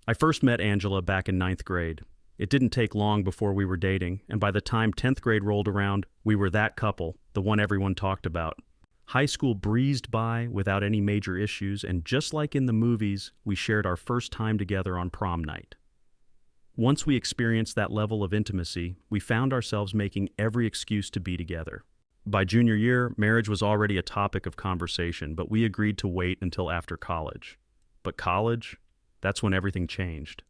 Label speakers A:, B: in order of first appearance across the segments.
A: I first met Angela back in ninth grade. It didn't take long before we were dating, and by the time 10th grade rolled around, we were that couple, the one everyone talked about. High school breezed by without any major issues, and just like in the movies, we shared our first time together on prom night. Once we experienced that level of intimacy, we found ourselves making every excuse to be together. By junior year, marriage was already a topic of conversation, but we agreed to wait until after college. But college? That's when everything changed.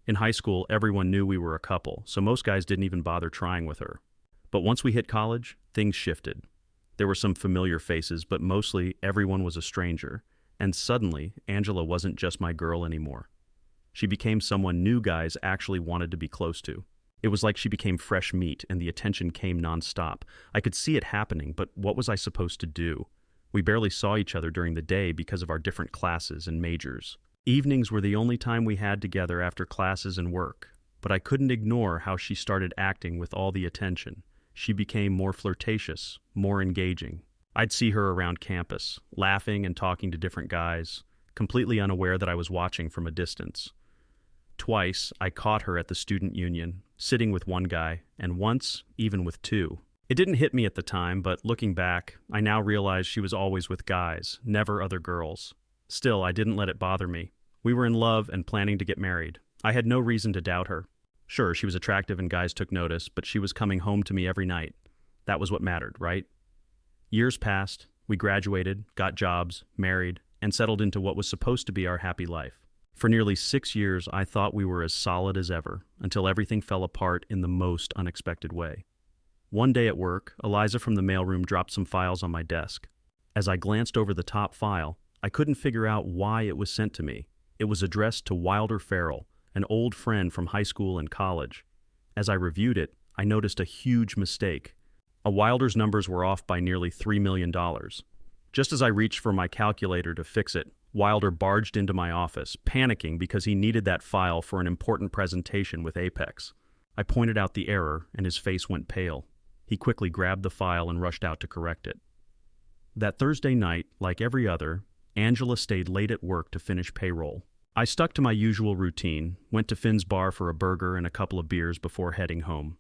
A: In high school, everyone knew we were a couple, so most guys didn't even bother trying with her. But once we hit college, things shifted. There were some familiar faces, but mostly everyone was a stranger. And suddenly, Angela wasn't just my girl anymore. She became someone new guys actually wanted to be close to. It was like she became fresh meat, and the attention came nonstop. I could see it happening, but what was I supposed to do? We barely saw each other during the day because of our different classes and majors. Evenings were the only time we had together after classes and work, but I couldn't ignore how she started acting with all the attention. She became more flirtatious, more engaging. I'd see her around campus, laughing and talking to different guys, completely unaware that I was watching from a distance. Twice, I caught her at the student union, sitting with one guy, and once, even with two. It didn't hit me at the time, but looking back, I now realize she was always with guys, never other girls. Still, I didn't let it bother me. We were in love and planning to get married. I had no reason to doubt her. Sure, she was attractive and guys took notice, but she was coming home to me every night. That was what mattered, right? Years passed, we graduated, got jobs, married, and settled into what was supposed to be our happy life. For nearly 6 years, I thought we were as solid as ever, until everything fell apart in the most unexpected way. One day at work, Eliza from the mailroom dropped some files on my desk. As I glanced over the top file, I couldn't figure out why it was sent to me. It was addressed to Wilder Farrell, an old friend from high school and college. As I reviewed it, I noticed a huge mistake. Wilder's numbers were off by nearly $3 million. Just as I reached for my calculator to fix it, Wilder barged into my office, panicking because he needed that file for an important presentation with Apex. I pointed out the error, and his face went pale. He quickly grabbed the file and rushed out to correct it. That Thursday night, like every other, Angela stayed late at work to finish payroll. I stuck to my usual routine, went to Finn's bar for a burger and a couple of beers before heading home.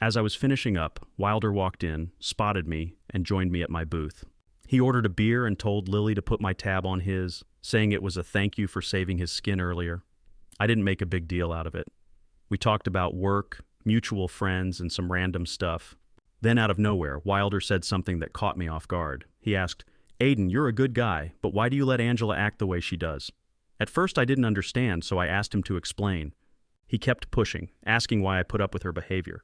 A: As I was finishing up, Wilder walked in, spotted me, and joined me at my booth. He ordered a beer and told Lily to put my tab on his, saying it was a thank you for saving his skin earlier. I didn't make a big deal out of it. We talked about work, mutual friends, and some random stuff. Then out of nowhere, Wilder said something that caught me off guard. He asked, "Aiden, you're a good guy, but why do you let Angela act the way she does?" At first I didn't understand, so I asked him to explain. He kept pushing, asking why I put up with her behavior.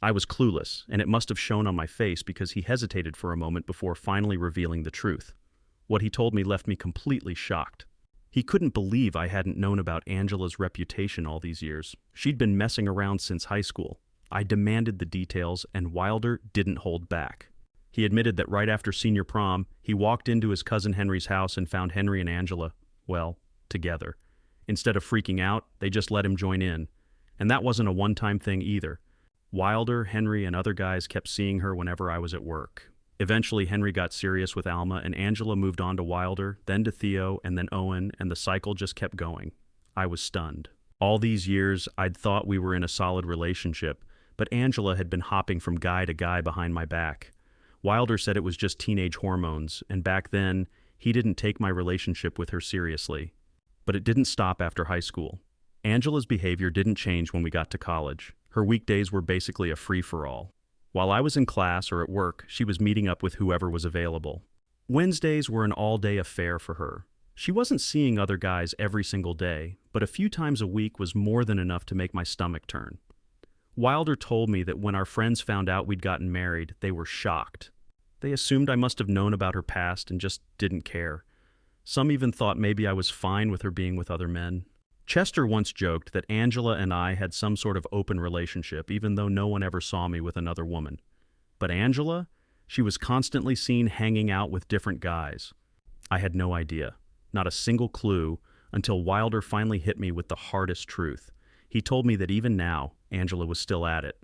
A: I was clueless, and it must have shown on my face because he hesitated for a moment before finally revealing the truth. What he told me left me completely shocked. He couldn't believe I hadn't known about Angela's reputation all these years. She'd been messing around since high school. I demanded the details, and Wilder didn't hold back. He admitted that right after senior prom, he walked into his cousin Henry's house and found Henry and Angela, well, together. Instead of freaking out, they just let him join in. And that wasn't a one-time thing either. Wilder, Henry, and other guys kept seeing her whenever I was at work. Eventually, Henry got serious with Alma, and Angela moved on to Wilder, then to Theo, and then Owen, and the cycle just kept going. I was stunned. All these years, I'd thought we were in a solid relationship, but Angela had been hopping from guy to guy behind my back. Wilder said it was just teenage hormones, and back then, he didn't take my relationship with her seriously. But it didn't stop after high school. Angela's behavior didn't change when we got to college. Her weekdays were basically a free-for-all. While I was in class or at work, she was meeting up with whoever was available. Wednesdays were an all-day affair for her. She wasn't seeing other guys every single day, but a few times a week was more than enough to make my stomach turn. Wilder told me that when our friends found out we'd gotten married, they were shocked. They assumed I must have known about her past and just didn't care. Some even thought maybe I was fine with her being with other men. Chester once joked that Angela and I had some sort of open relationship, even though no one ever saw me with another woman. But Angela? She was constantly seen hanging out with different guys. I had no idea, not a single clue, until Wilder finally hit me with the hardest truth. He told me that even now, Angela was still at it.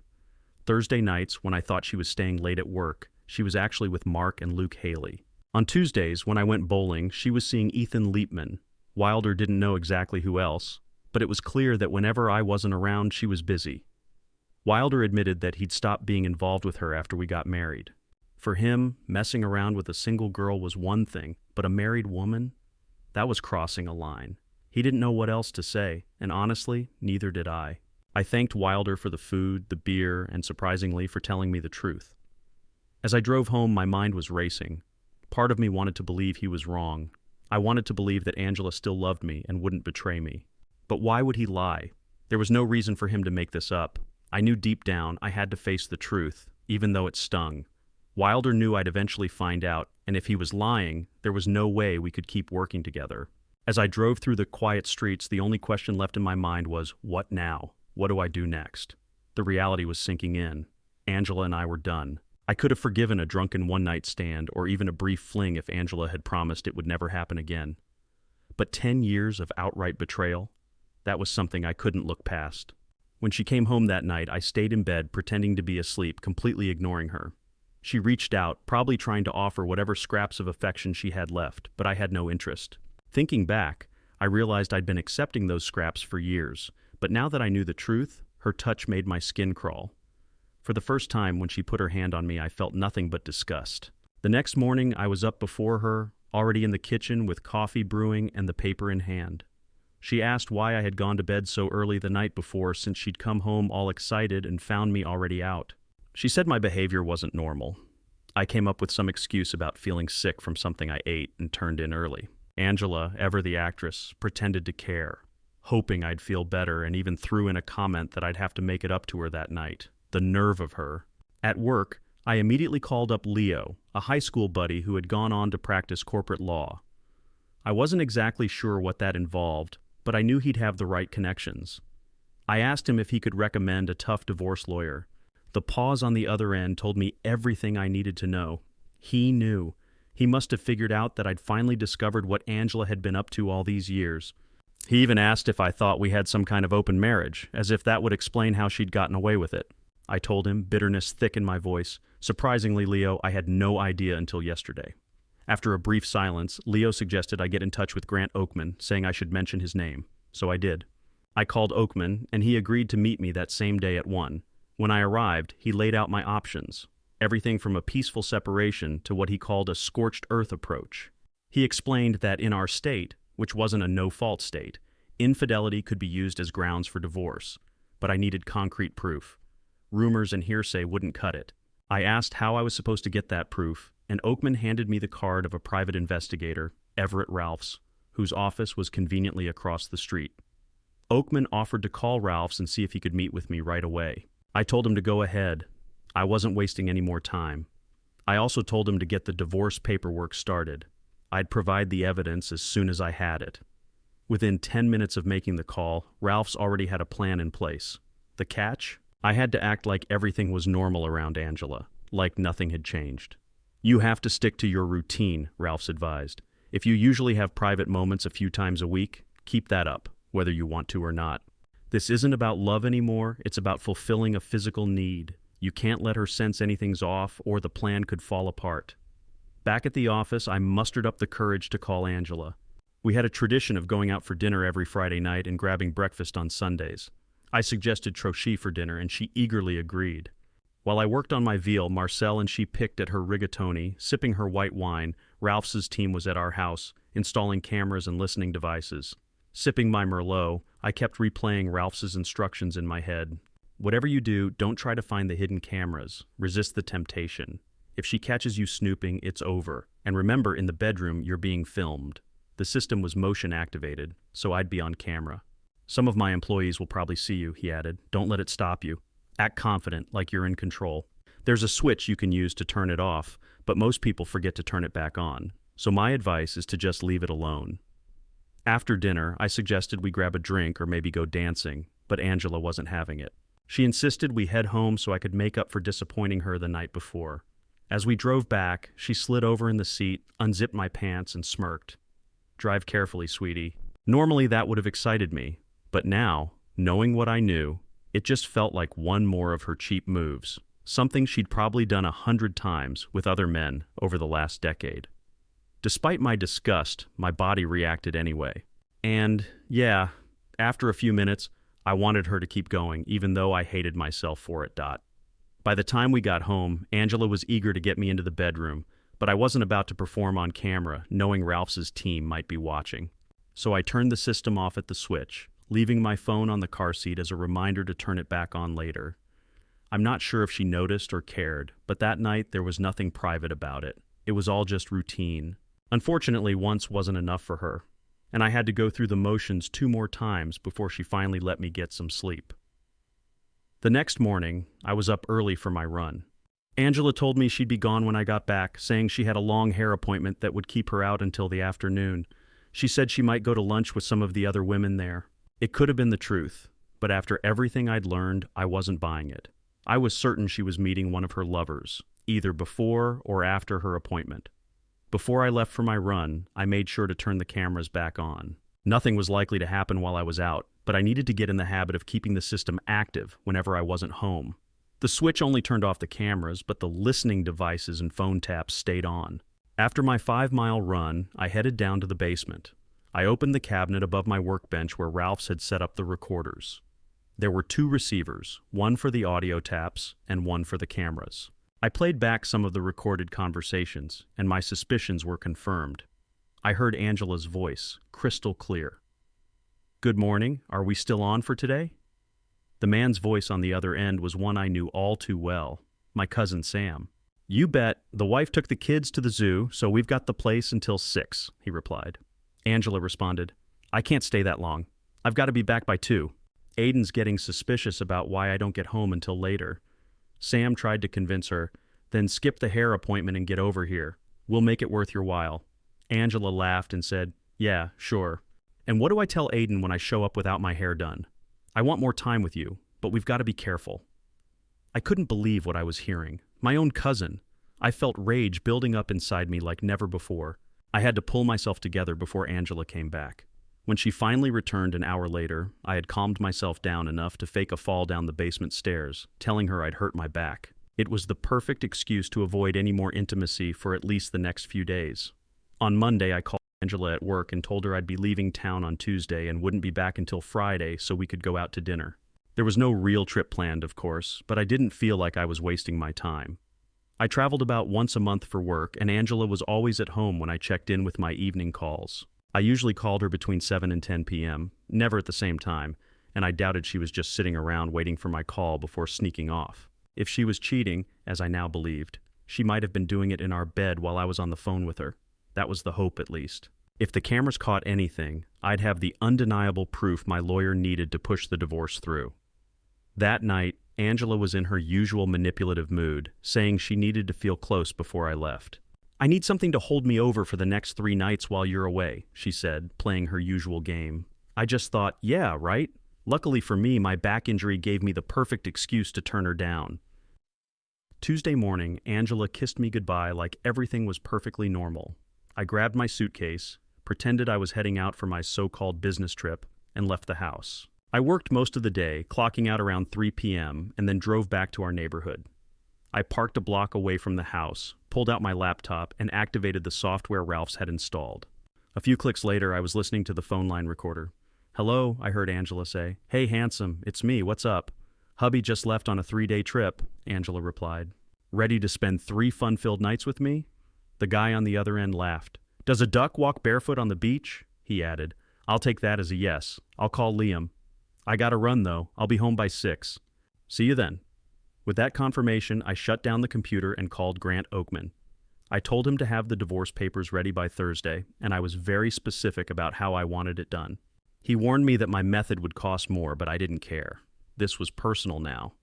A: Thursday nights, when I thought she was staying late at work, she was actually with Mark and Luke Haley. On Tuesdays, when I went bowling, she was seeing Ethan Leapman. Wilder didn't know exactly who else, but it was clear that whenever I wasn't around, she was busy. Wilder admitted that he'd stopped being involved with her after we got married. For him, messing around with a single girl was one thing, but a married woman? That was crossing a line. He didn't know what else to say, and honestly, neither did I. I thanked Wilder for the food, the beer, and surprisingly for telling me the truth. As I drove home, my mind was racing. Part of me wanted to believe he was wrong. I wanted to believe that Angela still loved me and wouldn't betray me. But why would he lie? There was no reason for him to make this up. I knew deep down I had to face the truth, even though it stung. Wilder knew I'd eventually find out, and if he was lying, there was no way we could keep working together. As I drove through the quiet streets, the only question left in my mind was, what now? What do I do next? The reality was sinking in. Angela and I were done. I could have forgiven a drunken one-night stand or even a brief fling if Angela had promised it would never happen again. But 10 years of outright betrayal? That was something I couldn't look past. When she came home that night, I stayed in bed pretending to be asleep, completely ignoring her. She reached out, probably trying to offer whatever scraps of affection she had left, but I had no interest. Thinking back, I realized I'd been accepting those scraps for years, but now that I knew the truth, her touch made my skin crawl. For the first time, when she put her hand on me, I felt nothing but disgust. The next morning, I was up before her, already in the kitchen with coffee brewing and the paper in hand. She asked why I had gone to bed so early the night before, since she'd come home all excited and found me already out. She said my behavior wasn't normal. I came up with some excuse about feeling sick from something I ate and turned in early. Angela, ever the actress, pretended to care, hoping I'd feel better, and even threw in a comment that I'd have to make it up to her that night. The nerve of her. At work, I immediately called up Leo, a high school buddy who had gone on to practice corporate law. I wasn't exactly sure what that involved, but I knew he'd have the right connections. I asked him if he could recommend a tough divorce lawyer. The pause on the other end told me everything I needed to know. He knew. He must have figured out that I'd finally discovered what Angela had been up to all these years. He even asked if I thought we had some kind of open marriage, as if that would explain how she'd gotten away with it. I told him, bitterness thick in my voice. Surprisingly, Leo, I had no idea until yesterday. After a brief silence, Leo suggested I get in touch with Grant Oakman, saying I should mention his name. So I did. I called Oakman, and he agreed to meet me that same day at 1. When I arrived, he laid out my options. Everything from a peaceful separation to what he called a scorched earth approach. He explained that in our state, which wasn't a no-fault state, infidelity could be used as grounds for divorce, but I needed concrete proof. Rumors and hearsay wouldn't cut it. I asked how I was supposed to get that proof, and Oakman handed me the card of a private investigator, Everett Ralphs, whose office was conveniently across the street. Oakman offered to call Ralphs and see if he could meet with me right away. I told him to go ahead. I wasn't wasting any more time. I also told him to get the divorce paperwork started. I'd provide the evidence as soon as I had it. Within 10 minutes of making the call, Ralphs already had a plan in place. The catch? I had to act like everything was normal around Angela, like nothing had changed. You have to stick to your routine, Ralphs advised. If you usually have private moments a few times a week, keep that up, whether you want to or not. This isn't about love anymore, it's about fulfilling a physical need. You can't let her sense anything's off, or the plan could fall apart. Back at the office, I mustered up the courage to call Angela. We had a tradition of going out for dinner every Friday night and grabbing breakfast on Sundays. I suggested Trochy for dinner, and she eagerly agreed. While I worked on my veal, Marcel and she picked at her rigatoni, sipping her white wine. Ralph's team was at our house, installing cameras and listening devices. Sipping my Merlot, I kept replaying Ralph's instructions in my head. Whatever you do, don't try to find the hidden cameras. Resist the temptation. If she catches you snooping, it's over. And remember, in the bedroom, you're being filmed. The system was motion activated, so I'd be on camera. Some of my employees will probably see you, he added. Don't let it stop you. Act confident, like you're in control. There's a switch you can use to turn it off, but most people forget to turn it back on. So my advice is to just leave it alone. After dinner, I suggested we grab a drink or maybe go dancing, but Angela wasn't having it. She insisted we head home so I could make up for disappointing her the night before. As we drove back, she slid over in the seat, unzipped my pants, and smirked. Drive carefully, sweetie. Normally that would have excited me, but now, knowing what I knew, it just felt like one more of her cheap moves, something she'd probably done 100 times with other men over the last decade. Despite my disgust, my body reacted anyway. And, yeah, After a few minutes, I wanted her to keep going, even though I hated myself for it. By the time we got home, Angela was eager to get me into the bedroom, but I wasn't about to perform on camera, knowing Ralph's team might be watching. So I turned the system off at the switch, leaving my phone on the car seat as a reminder to turn it back on later. I'm not sure if she noticed or cared, but that night there was nothing private about it. It was all just routine. Unfortunately, once wasn't enough for her, and I had to go through the motions 2 more times before she finally let me get some sleep. The next morning, I was up early for my run. Angela told me she'd be gone when I got back, saying she had a long hair appointment that would keep her out until the afternoon. She said she might go to lunch with some of the other women there. It could have been the truth, but after everything I'd learned, I wasn't buying it. I was certain she was meeting one of her lovers, either before or after her appointment. Before I left for my run, I made sure to turn the cameras back on. Nothing was likely to happen while I was out, but I needed to get in the habit of keeping the system active whenever I wasn't home. The switch only turned off the cameras, but the listening devices and phone taps stayed on. After my 5-mile run, I headed down to the basement. I opened the cabinet above my workbench where Ralph's had set up the recorders. There were 2 receivers, one for the audio taps and one for the cameras. I played back some of the recorded conversations, and my suspicions were confirmed. I heard Angela's voice, crystal clear. "Good morning. Are we still on for today?" The man's voice on the other end was one I knew all too well, my cousin Sam. "You bet. The wife took the kids to the zoo, so we've got the place until 6, he replied. Angela responded, "I can't stay that long. I've got to be back by 2. Aiden's getting suspicious about why I don't get home until later. Sam tried to convince her, "Then skip the hair appointment and get over here. We'll make it worth your while." Angela laughed and said, "Yeah, sure. And what do I tell Aiden when I show up without my hair done? I want more time with you, but we've got to be careful." I couldn't believe what I was hearing. My own cousin. I felt rage building up inside me like never before. I had to pull myself together before Angela came back. When she finally returned an hour later, I had calmed myself down enough to fake a fall down the basement stairs, telling her I'd hurt my back. It was the perfect excuse to avoid any more intimacy for at least the next few days. On Monday, I called Angela at work and told her I'd be leaving town on Tuesday and wouldn't be back until Friday so we could go out to dinner. There was no real trip planned, of course, but I didn't feel like I was wasting my time. I traveled about once a month for work, and Angela was always at home when I checked in with my evening calls. I usually called her between 7 and 10 p.m., never at the same time, and I doubted she was just sitting around waiting for my call before sneaking off. If she was cheating, as I now believed, she might have been doing it in our bed while I was on the phone with her. That was the hope, at least. If the cameras caught anything, I'd have the undeniable proof my lawyer needed to push the divorce through. That night, Angela was in her usual manipulative mood, saying she needed to feel close before I left. "I need something to hold me over for the next 3 nights while you're away," she said, playing her usual game. I just thought, yeah, right? Luckily for me, my back injury gave me the perfect excuse to turn her down. Tuesday morning, Angela kissed me goodbye like everything was perfectly normal. I grabbed my suitcase, pretended I was heading out for my so-called business trip, and left the house. I worked most of the day, clocking out around 3 p.m., and then drove back to our neighborhood. I parked a block away from the house, pulled out my laptop, and activated the software Ralph's had installed. A few clicks later, I was listening to the phone line recorder. "Hello," I heard Angela say. "Hey, handsome, it's me, what's up?" "Hubby just left on a 3-day trip," Angela replied. "Ready to spend 3 fun-filled nights with me?" The guy on the other end laughed. "Does a duck walk barefoot on the beach?" he added. "I'll take that as a yes. I'll call Liam. I gotta run, though. I'll be home by 6. See you then." With that confirmation, I shut down the computer and called Grant Oakman. I told him to have the divorce papers ready by Thursday, and I was very specific about how I wanted it done. He warned me that my method would cost more, but I didn't care. This was personal now.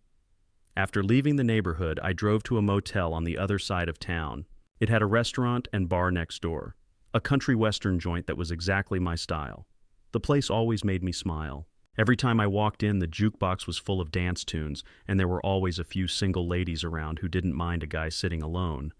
A: After leaving the neighborhood, I drove to a motel on the other side of town. It had a restaurant and bar next door, a country western joint that was exactly my style. The place always made me smile. Every time I walked in, the jukebox was full of dance tunes, and there were always a few single ladies around who didn't mind a guy sitting alone.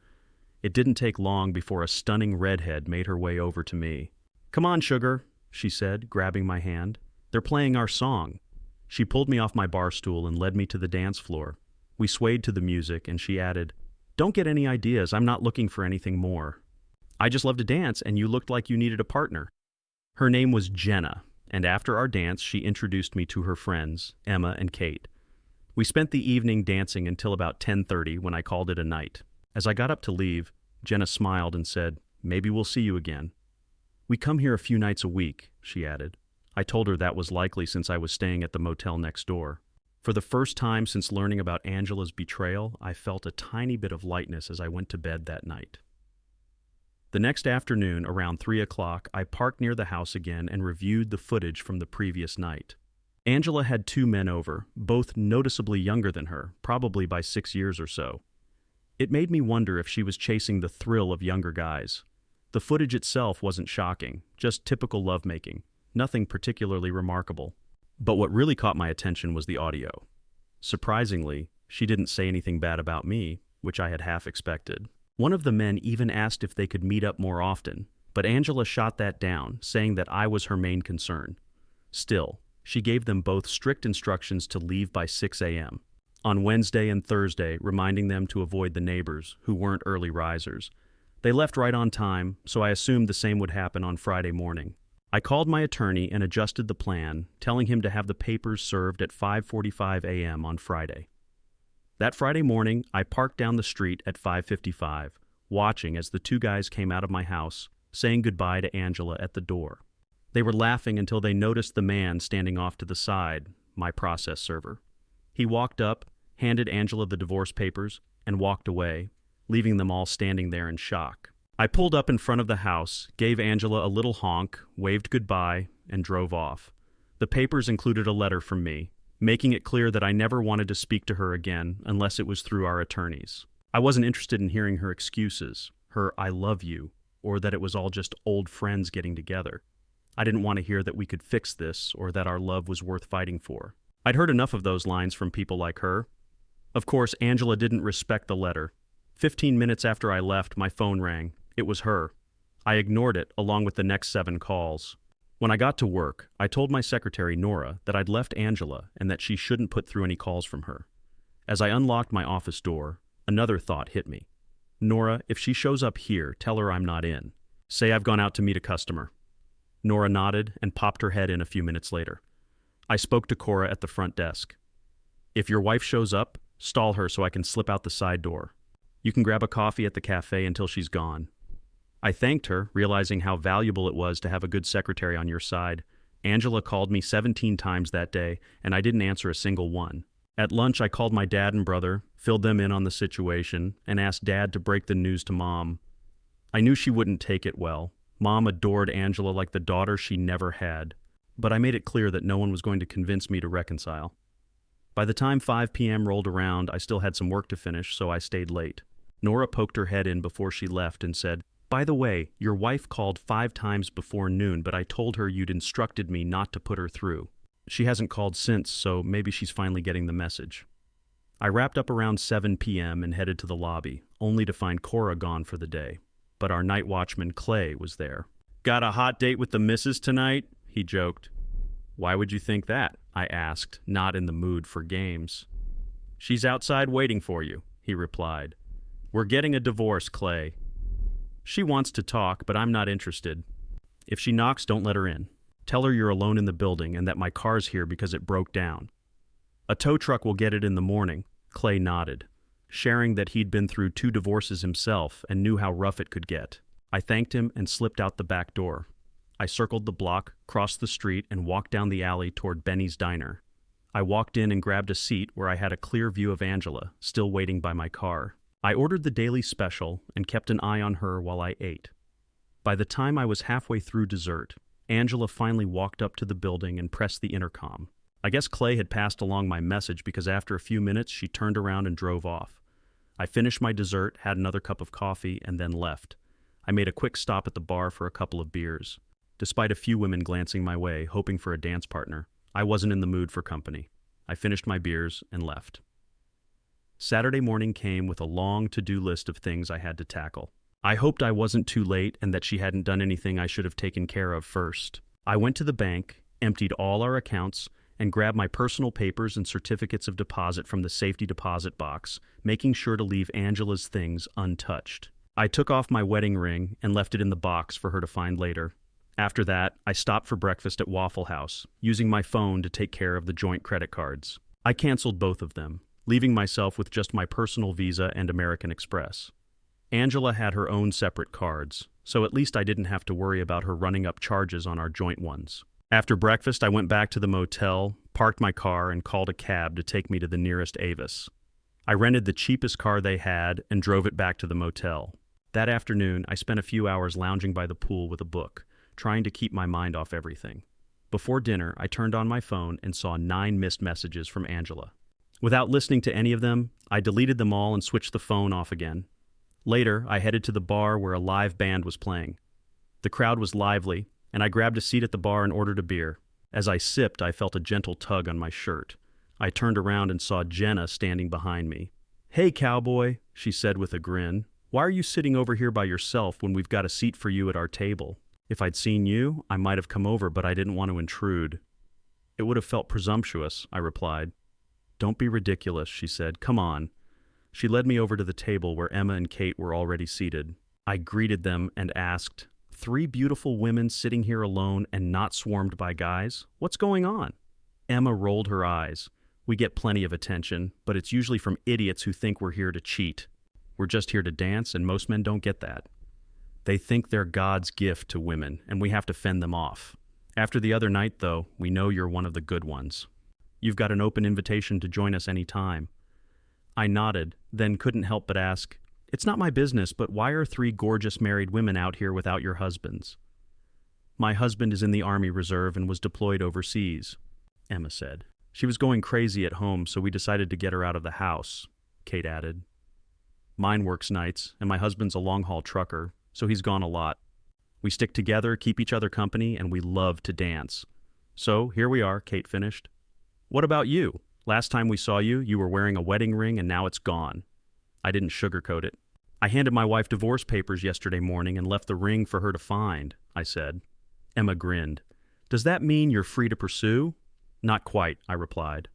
A: It didn't take long before a stunning redhead made her way over to me. "Come on, sugar," she said, grabbing my hand. "They're playing our song." She pulled me off my bar stool and led me to the dance floor. We swayed to the music, and she added, "Don't get any ideas, I'm not looking for anything more. I just love to dance, and you looked like you needed a partner." Her name was Jenna, and after our dance, she introduced me to her friends, Emma and Kate. We spent the evening dancing until about 10:30 when I called it a night. As I got up to leave, Jenna smiled and said, "Maybe we'll see you again." "We come here a few nights a week," she added. I told her that was likely since I was staying at the motel next door. For the first time since learning about Angela's betrayal, I felt a tiny bit of lightness as I went to bed that night. The next afternoon, around 3 o'clock, I parked near the house again and reviewed the footage from the previous night. Angela had 2 men over, both noticeably younger than her, probably by 6 years or so. It made me wonder if she was chasing the thrill of younger guys. The footage itself wasn't shocking, just typical lovemaking, nothing particularly remarkable. But what really caught my attention was the audio. Surprisingly, she didn't say anything bad about me, which I had half expected. One of the men even asked if they could meet up more often, but Angela shot that down, saying that I was her main concern. Still, she gave them both strict instructions to leave by 6 a.m. on Wednesday and Thursday, reminding them to avoid the neighbors, who weren't early risers. They left right on time, so I assumed the same would happen on Friday morning. I called my attorney and adjusted the plan, telling him to have the papers served at 5:45 a.m. on Friday. That Friday morning, I parked down the street at 5:55, watching as the 2 guys came out of my house, saying goodbye to Angela at the door. They were laughing until they noticed the man standing off to the side, my process server. He walked up, handed Angela the divorce papers, and walked away, leaving them all standing there in shock. I pulled up in front of the house, gave Angela a little honk, waved goodbye, and drove off. The papers included a letter from me, making it clear that I never wanted to speak to her again unless it was through our attorneys. I wasn't interested in hearing her excuses, her "I love you," or that it was all just old friends getting together. I didn't want to hear that we could fix this or that our love was worth fighting for. I'd heard enough of those lines from people like her. Of course, Angela didn't respect the letter. 15 minutes after I left, my phone rang. It was her. I ignored it along with the next 7 calls. When I got to work, I told my secretary, Nora, that I'd left Angela and that she shouldn't put through any calls from her. As I unlocked my office door, another thought hit me. "Nora, if she shows up here, tell her I'm not in. Say I've gone out to meet a customer." Nora nodded and popped her head in a few minutes later. I spoke to Cora at the front desk. "If your wife shows up, stall her so I can slip out the side door. You can grab a coffee at the cafe until she's gone." I thanked her, realizing how valuable it was to have a good secretary on your side. Angela called me 17 times that day, and I didn't answer a single one. At lunch, I called my dad and brother, filled them in on the situation, and asked Dad to break the news to Mom. I knew she wouldn't take it well. Mom adored Angela like the daughter she never had, but I made it clear that no one was going to convince me to reconcile. By the time 5 p.m. rolled around, I still had some work to finish, so I stayed late. Nora poked her head in before she left and said, "By the way, your wife called 5 times before noon, but I told her you'd instructed me not to put her through. She hasn't called since, so maybe she's finally getting the message." I wrapped up around 7 p.m. and headed to the lobby, only to find Cora gone for the day. But our night watchman, Clay, was there. "Got a hot date with the missus tonight?" he joked. "Why would you think that?" I asked, not in the mood for games. "She's outside waiting for you," he replied. "We're getting a divorce, Clay. She wants to talk, but I'm not interested. If she knocks, don't let her in. Tell her you're alone in the building and that my car's here because it broke down. A tow truck will get it in the morning." Clay nodded, sharing that he'd been through 2 divorces himself and knew how rough it could get. I thanked him and slipped out the back door. I circled the block, crossed the street, and walked down the alley toward Benny's Diner. I walked in and grabbed a seat where I had a clear view of Angela, still waiting by my car. I ordered the daily special and kept an eye on her while I ate. By the time I was halfway through dessert, Angela finally walked up to the building and pressed the intercom. I guess Clay had passed along my message because after a few minutes she turned around and drove off. I finished my dessert, had another cup of coffee, and then left. I made a quick stop at the bar for a couple of beers. Despite a few women glancing my way, hoping for a dance partner, I wasn't in the mood for company. I finished my beers and left. Saturday morning came with a long to-do list of things I had to tackle. I hoped I wasn't too late and that she hadn't done anything I should have taken care of first. I went to the bank, emptied all our accounts, and grabbed my personal papers and certificates of deposit from the safety deposit box, making sure to leave Angela's things untouched. I took off my wedding ring and left it in the box for her to find later. After that, I stopped for breakfast at Waffle House, using my phone to take care of the joint credit cards. I canceled both of them, leaving myself with just my personal Visa and American Express. Angela had her own separate cards, so at least I didn't have to worry about her running up charges on our joint ones. After breakfast, I went back to the motel, parked my car, and called a cab to take me to the nearest Avis. I rented the cheapest car they had and drove it back to the motel. That afternoon, I spent a few hours lounging by the pool with a book, trying to keep my mind off everything. Before dinner, I turned on my phone and saw 9 missed messages from Angela. Without listening to any of them, I deleted them all and switched the phone off again. Later, I headed to the bar where a live band was playing. The crowd was lively, and I grabbed a seat at the bar and ordered a beer. As I sipped, I felt a gentle tug on my shirt. I turned around and saw Jenna standing behind me. "Hey, cowboy," she said with a grin. "Why are you sitting over here by yourself when we've got a seat for you at our table? If I'd seen you, I might have come over, but I didn't want to intrude." "It would have felt presumptuous," I replied. "Don't be ridiculous," she said. "Come on." She led me over to the table where Emma and Kate were already seated. I greeted them and asked, "3 beautiful women sitting here alone and not swarmed by guys? What's going on?" Emma rolled her eyes. "We get plenty of attention, but it's usually from idiots who think we're here to cheat. We're just here to dance, and most men don't get that. They think they're God's gift to women, and we have to fend them off. After the other night, though, we know you're one of the good ones. You've got an open invitation to join us any time." I nodded, then couldn't help but ask, "It's not my business, but why are 3 gorgeous married women out here without your husbands?" "My husband is in the Army Reserve and was deployed overseas," Emma said. "She was going crazy at home, so we decided to get her out of the house," Kate added. "Mine works nights, and my husband's a long-haul trucker, so he's gone a lot. We stick together, keep each other company, and we love to dance. So here we are," Kate finished. "What about you? Last time we saw you, you were wearing a wedding ring, and now it's gone." I didn't sugarcoat it. "I handed my wife divorce papers yesterday morning and left the ring for her to find," I said. Emma grinned. "Does that mean you're free to pursue?" "Not quite," I replied.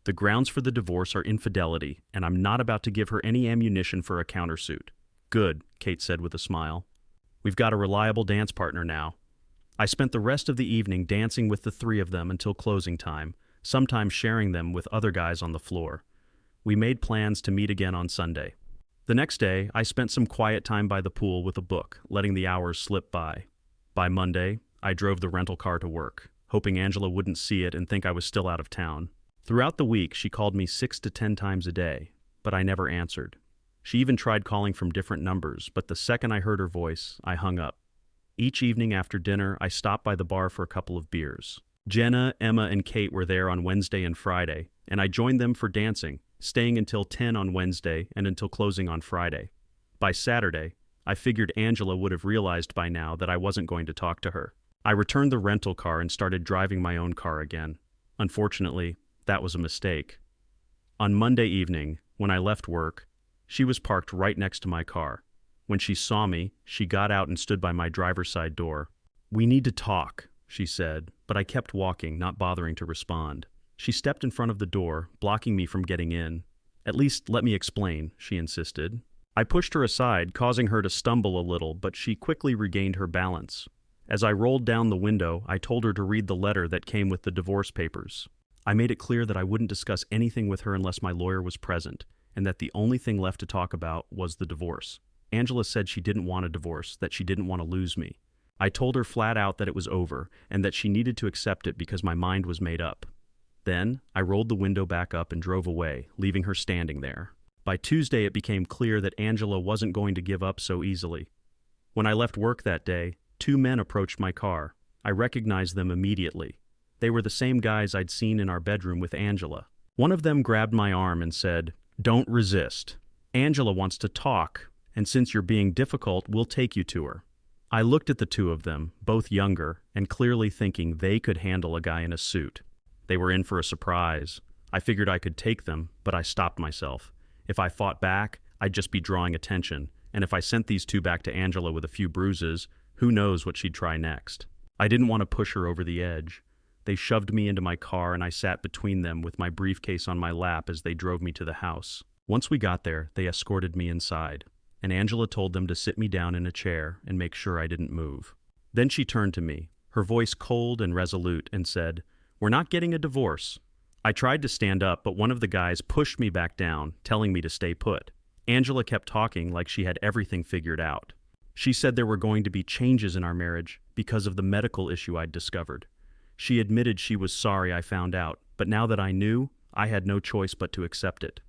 A: "The grounds for the divorce are infidelity, and I'm not about to give her any ammunition for a countersuit." "Good," Kate said with a smile. "We've got a reliable dance partner now." I spent the rest of the evening dancing with the 3 of them until closing time, sometimes sharing them with other guys on the floor. We made plans to meet again on Sunday. The next day, I spent some quiet time by the pool with a book, letting the hours slip by. By Monday, I drove the rental car to work, hoping Angela wouldn't see it and think I was still out of town. Throughout the week, she called me 6 to 10 times a day, but I never answered. She even tried calling from different numbers, but the second I heard her voice, I hung up. Each evening after dinner, I stopped by the bar for a couple of beers. Jenna, Emma, and Kate were there on Wednesday and Friday, and I joined them for dancing, staying until 10 on Wednesday and until closing on Friday. By Saturday, I figured Angela would have realized by now that I wasn't going to talk to her. I returned the rental car and started driving my own car again. Unfortunately, that was a mistake. On Monday evening, when I left work, she was parked right next to my car. When she saw me, she got out and stood by my driver's side door. "We need to talk," she said, but I kept walking, not bothering to respond. She stepped in front of the door, blocking me from getting in. "At least let me explain," she insisted. I pushed her aside, causing her to stumble a little, but she quickly regained her balance. As I rolled down the window, I told her to read the letter that came with the divorce papers. I made it clear that I wouldn't discuss anything with her unless my lawyer was present, and that the only thing left to talk about was the divorce. Angela said she didn't want a divorce, that she didn't want to lose me. I told her flat out that it was over, and that she needed to accept it because my mind was made up. Then, I rolled the window back up and drove away, leaving her standing there. By Tuesday, it became clear that Angela wasn't going to give up so easily. When I left work that day, 2 men approached my car. I recognized them immediately. They were the same guys I'd seen in our bedroom with Angela. One of them grabbed my arm and said, "Don't resist. Angela wants to talk, and since you're being difficult, we'll take you to her." I looked at the 2 of them, both younger, and clearly thinking they could handle a guy in a suit. They were in for a surprise. I figured I could take them, but I stopped myself. If I fought back, I'd just be drawing attention, and if I sent these 2 back to Angela with a few bruises, who knows what she'd try next. I didn't want to push her over the edge. They shoved me into my car, and I sat between them with my briefcase on my lap as they drove me to the house. Once we got there, they escorted me inside, and Angela told them to sit me down in a chair and make sure I didn't move. Then she turned to me, her voice cold and resolute, and said, "We're not getting a divorce." I tried to stand up, but one of the guys pushed me back down, telling me to stay put. Angela kept talking like she had everything figured out. She said there were going to be changes in our marriage because of the medical issue I'd discovered. She admitted she was sorry I found out, but now that I knew, I had no choice but to accept it.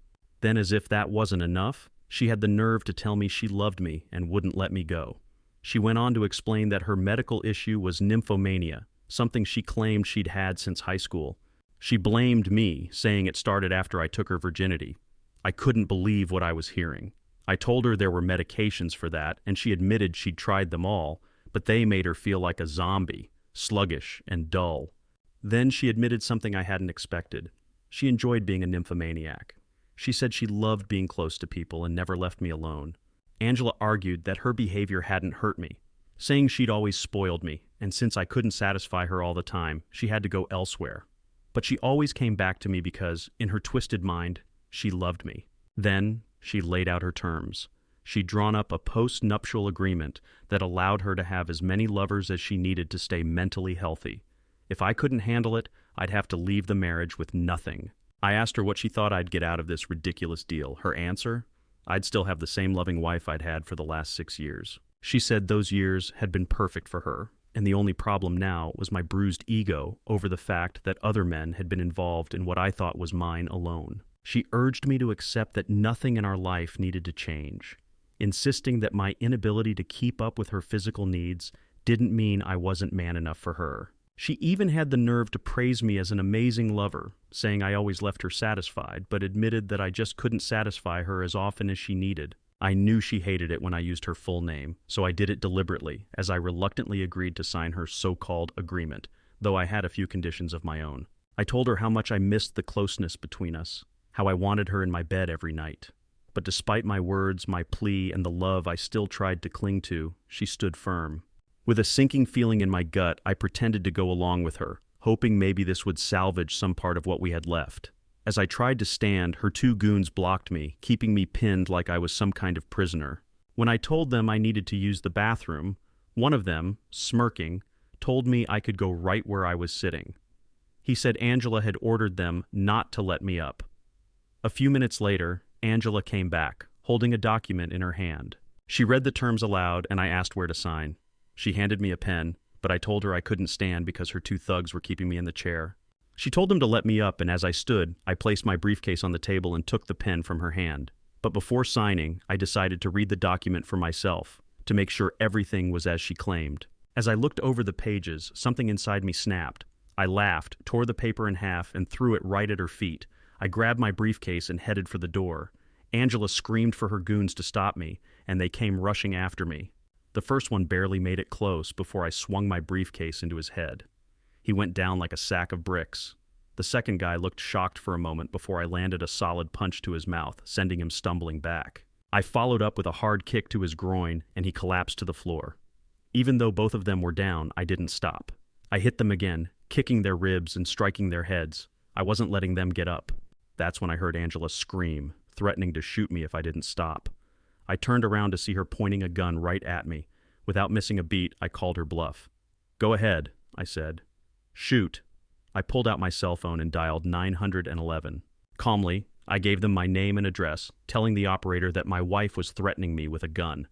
A: Then, as if that wasn't enough, she had the nerve to tell me she loved me and wouldn't let me go. She went on to explain that her medical issue was nymphomania, something she claimed she'd had since high school. She blamed me, saying it started after I took her virginity. I couldn't believe what I was hearing. I told her there were medications for that, and she admitted she'd tried them all, but they made her feel like a zombie, sluggish and dull. Then she admitted something I hadn't expected. She enjoyed being a nymphomaniac. She said she loved being close to people and never left me alone. Angela argued that her behavior hadn't hurt me, saying she'd always spoiled me, and since I couldn't satisfy her all the time, she had to go elsewhere. But she always came back to me because, in her twisted mind, she loved me. Then, she laid out her terms. She'd drawn up a post-nuptial agreement that allowed her to have as many lovers as she needed to stay mentally healthy. If I couldn't handle it, I'd have to leave the marriage with nothing. I asked her what she thought I'd get out of this ridiculous deal. Her answer? I'd still have the same loving wife I'd had for the last 6 years. She said those years had been perfect for her, and the only problem now was my bruised ego over the fact that other men had been involved in what I thought was mine alone. She urged me to accept that nothing in our life needed to change, insisting that my inability to keep up with her physical needs didn't mean I wasn't man enough for her. She even had the nerve to praise me as an amazing lover, saying I always left her satisfied, but admitted that I just couldn't satisfy her as often as she needed. I knew she hated it when I used her full name, so I did it deliberately, as I reluctantly agreed to sign her so-called agreement, though I had a few conditions of my own. I told her how much I missed the closeness between us, how I wanted her in my bed every night. But despite my words, my plea, and the love I still tried to cling to, she stood firm. With a sinking feeling in my gut, I pretended to go along with her, hoping maybe this would salvage some part of what we had left. As I tried to stand, her 2 goons blocked me, keeping me pinned like I was some kind of prisoner. When I told them I needed to use the bathroom, one of them, smirking, told me I could go right where I was sitting. He said Angela had ordered them not to let me up. A few minutes later, Angela came back, holding a document in her hand. She read the terms aloud, and I asked where to sign. She handed me a pen, but I told her I couldn't stand because her 2 thugs were keeping me in the chair. She told them to let me up, and as I stood, I placed my briefcase on the table and took the pen from her hand. But before signing, I decided to read the document for myself, to make sure everything was as she claimed. As I looked over the pages, something inside me snapped. I laughed, tore the paper in half, and threw it right at her feet. I grabbed my briefcase and headed for the door. Angela screamed for her goons to stop me, and they came rushing after me. The first one barely made it close before I swung my briefcase into his head. He went down like a sack of bricks. The second guy looked shocked for a moment before I landed a solid punch to his mouth, sending him stumbling back. I followed up with a hard kick to his groin, and he collapsed to the floor. Even though both of them were down, I didn't stop. I hit them again, kicking their ribs and striking their heads. I wasn't letting them get up. That's when I heard Angela scream, threatening to shoot me if I didn't stop. I turned around to see her pointing a gun right at me. Without missing a beat, I called her bluff. "Go ahead," I said. "Shoot." I pulled out my cell phone and dialed 911. Calmly, I gave them my name and address, telling the operator that my wife was threatening me with a gun.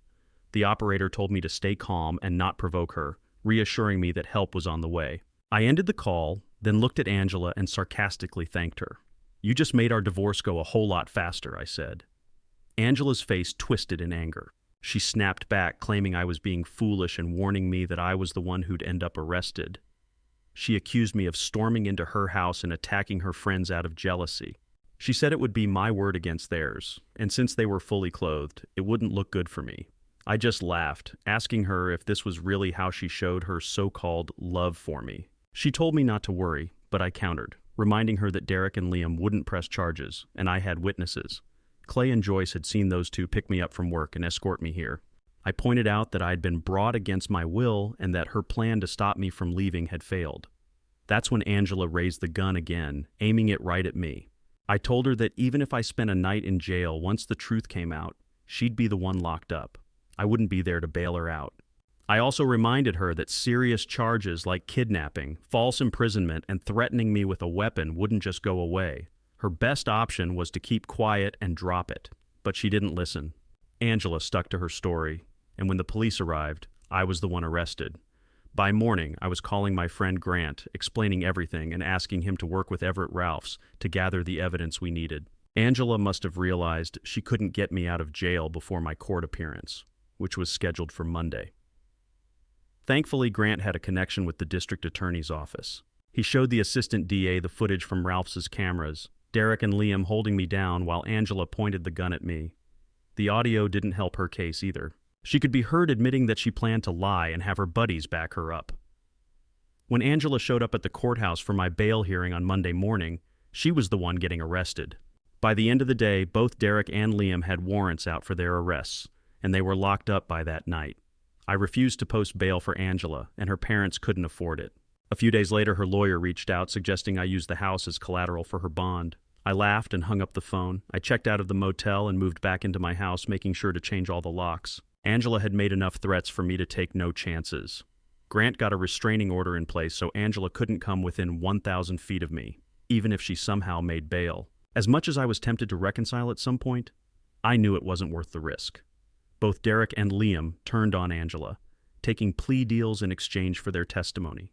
A: The operator told me to stay calm and not provoke her, reassuring me that help was on the way. I ended the call, then looked at Angela and sarcastically thanked her. "You just made our divorce go a whole lot faster," I said. Angela's face twisted in anger. She snapped back, claiming I was being foolish and warning me that I was the one who'd end up arrested. She accused me of storming into her house and attacking her friends out of jealousy. She said it would be my word against theirs, and since they were fully clothed, it wouldn't look good for me. I just laughed, asking her if this was really how she showed her so-called love for me. She told me not to worry, but I countered, reminding her that Derek and Liam wouldn't press charges, and I had witnesses. Clay and Joyce had seen those 2 pick me up from work and escort me here. I pointed out that I had been brought against my will and that her plan to stop me from leaving had failed. That's when Angela raised the gun again, aiming it right at me. I told her that even if I spent a night in jail once the truth came out, she'd be the one locked up. I wouldn't be there to bail her out. I also reminded her that serious charges like kidnapping, false imprisonment, and threatening me with a weapon wouldn't just go away. Her best option was to keep quiet and drop it. But she didn't listen. Angela stuck to her story, and when the police arrived, I was the one arrested. By morning, I was calling my friend Grant, explaining everything and asking him to work with Everett Ralphs to gather the evidence we needed. Angela must have realized she couldn't get me out of jail before my court appearance, which was scheduled for Monday. Thankfully, Grant had a connection with the district attorney's office. He showed the assistant DA the footage from Ralphs' cameras, Derek and Liam holding me down while Angela pointed the gun at me. The audio didn't help her case either. She could be heard admitting that she planned to lie and have her buddies back her up. When Angela showed up at the courthouse for my bail hearing on Monday morning, she was the one getting arrested. By the end of the day, both Derek and Liam had warrants out for their arrests, and they were locked up by that night. I refused to post bail for Angela, and her parents couldn't afford it. A few days later, her lawyer reached out, suggesting I use the house as collateral for her bond. I laughed and hung up the phone. I checked out of the motel and moved back into my house, making sure to change all the locks. Angela had made enough threats for me to take no chances. Grant got a restraining order in place so Angela couldn't come within 1,000 feet of me, even if she somehow made bail. As much as I was tempted to reconcile at some point, I knew it wasn't worth the risk. Both Derek and Liam turned on Angela, taking plea deals in exchange for their testimony.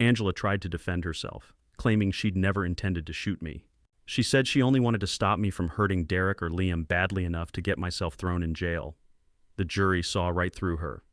A: Angela tried to defend herself, claiming she'd never intended to shoot me. She said she only wanted to stop me from hurting Derek or Liam badly enough to get myself thrown in jail. The jury saw right through her.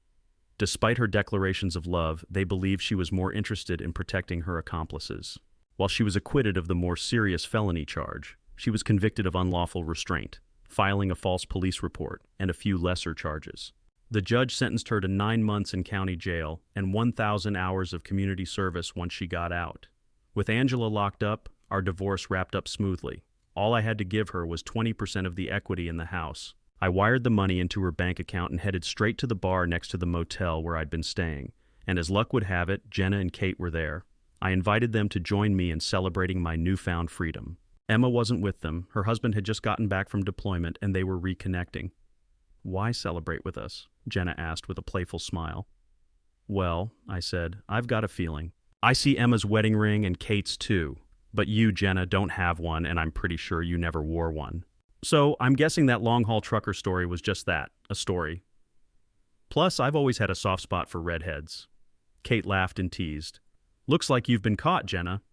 A: Despite her declarations of love, they believed she was more interested in protecting her accomplices. While she was acquitted of the more serious felony charge, she was convicted of unlawful restraint, filing a false police report, and a few lesser charges. The judge sentenced her to 9 months in county jail and 1,000 hours of community service once she got out. With Angela locked up, our divorce wrapped up smoothly. All I had to give her was 20% of the equity in the house. I wired the money into her bank account and headed straight to the bar next to the motel where I'd been staying. And as luck would have it, Jenna and Kate were there. I invited them to join me in celebrating my newfound freedom. Emma wasn't with them. Her husband had just gotten back from deployment and they were reconnecting. "Why celebrate with us?" Jenna asked with a playful smile. "Well," I said, "I've got a feeling. I see Emma's wedding ring and Kate's too. But you, Jenna, don't have one, and I'm pretty sure you never wore one. So I'm guessing that long-haul trucker story was just that, a story. Plus, I've always had a soft spot for redheads." Kate laughed and teased. "Looks like you've been caught, Jenna,"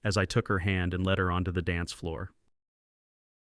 A: as I took her hand and led her onto the dance floor.